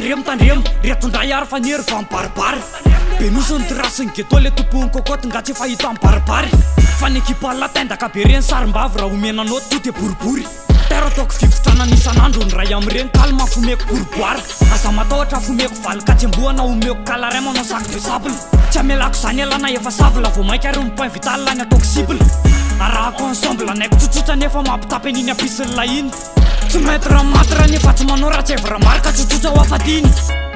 Tandrem, retondra iar fanery fa mibaribary be nosy ny trasy ny ghetto le tompo ny kokoty nga tsy fahita mibaribary fa ny ekipa latendaka be reny sarim-bavy raha omenanao to de boribory tero ataoko fikotrana isan'andro ny ray am'ireny kalma fomeko boriboary aza matahotra fomeko valy ka tsy amboana omeko kalaray manao sac de sable tsy amelako zany elana efa savla vo mainka ary point vital lany ataoko cible arahako ensemble anaiko tsotsotra nefa mampitapy an'iny apisin'la iny tsy maître matra nefa tsy manao raha tsy evra marika tsotsotra ho afatiny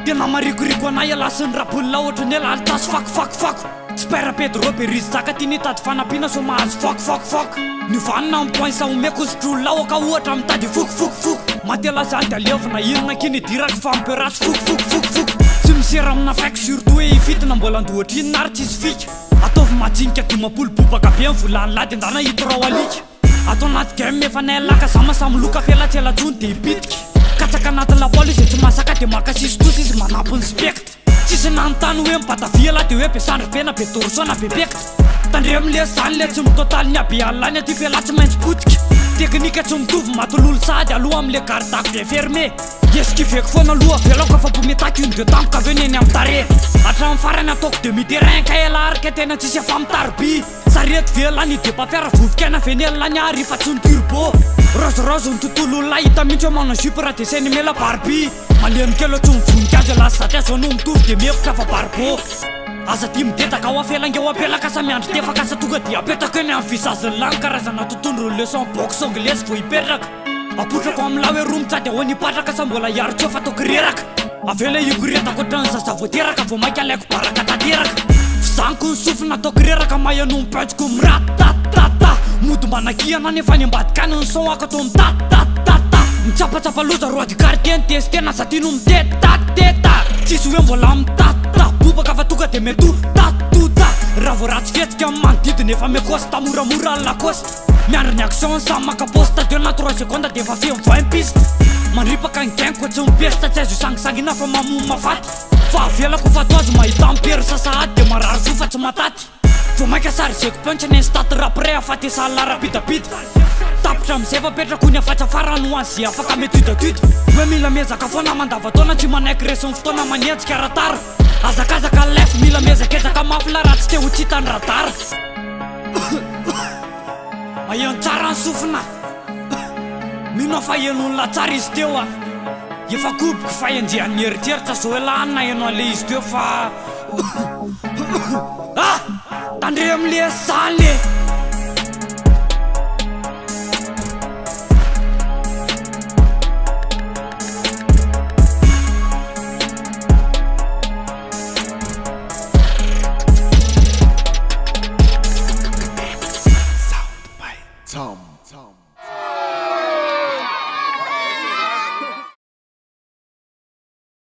tena marikoriko anay alasin'ny rabolona ohatra ny ela alitasy fakofakofako tsy père Pedro Berise zaka ty nitady fanampiana so mahazo fakofakofako ny vanina amin'ny point sa omeko ositrolona oka ohatra mitady fokofokofoko matela zany de alevina inona kiny diraka fa miperatsy fokofokofokofoko tsy misera amina faiko surtout hoe ifitina mbola andohatra iny nary tsisy fika ataovy majinika dimapolo bobaka be mivolany lady andana hitorao alika atao anaty game efa nay laka zamasamy loka felatsy elatsony de ipitiky katsaka anaty lapoly izy tsy masaka de makasisy tosa izy manampy ny spectre tsisy nanontany hoe mipatavia la de hoe besandry pena be torsona be pectre tandremle zany le tsy mitotaly ny abe alany aty fela tsy maintsy potika teknika tsy mitovy matololo sady aloha amle gardako de fermé eskiveko foana aloha velako fa pometaky une de tampoka aveo neny amy tare hatramin'ny farany ataoko de miterrain ka ela arika tena tsisy efa mitarby sarety velany de papiara vovokena venelany ary fa tsy ny turbo rose ny tontolo olona hita mihitsy hoe manao jupe raha de sainy mela barby malenikelo tsy mivoninkazo lasa satria zao no mitovy de mihevitra fa barbo aza ty midetaka ao afelange ho apelaka sa miandry tefaka sa tonga de apetaka eny amin'ny visaziny lany karazana totondro leçon box anglaise vo hipetraka apotrako amila hoe romotsady ahoany hipatraka sa mbola hiaro tsy efa ataoko reraka avela ikoretako ohatrany zaza voateraka vo mainka alaiko baraka tateraka fizaniko ny sofina ataoko reraka maheno mipentsiko miratatata mody mbanakiana nefa ny ambadikany ny son ako atao mitatatata mitsapatsapa loza ro adikardeny testena za ty no mitetateta tsisy hoe mbola mitata bobaka fa tonga de meto tatota raha vo ratsy fetsika amy manodidiny efa mekosta moramora lacoste miandry ny action samy maka poste de na 3 seconde de efa fe mivoa piste mandripaka ny gainko tsy mipesta tsy azo isangisangina fa mamono mafaty fa avelako fa to azo mahita ampery sasahady de marary zo fa tsy mataty vo mainka saryzeko pentsy ny instate rapre afaty esalara bidabida tapitra amizay fa petrako ny afatsafara no an'zay afaka metudatude hoe mila mezaka foana mandavatona tsy manaiky resony fotoana manenjika ratara azakazaka lef mila mezakezaka mafy la raha tsy te ho tsita ny radara aeno tsara ny sofina mino fa enonla tsara izy teo a efa kobiko fa enjehan'ny eritseritra zao hoe lanina eno ale izy teo fa tandre amle zany le Tom.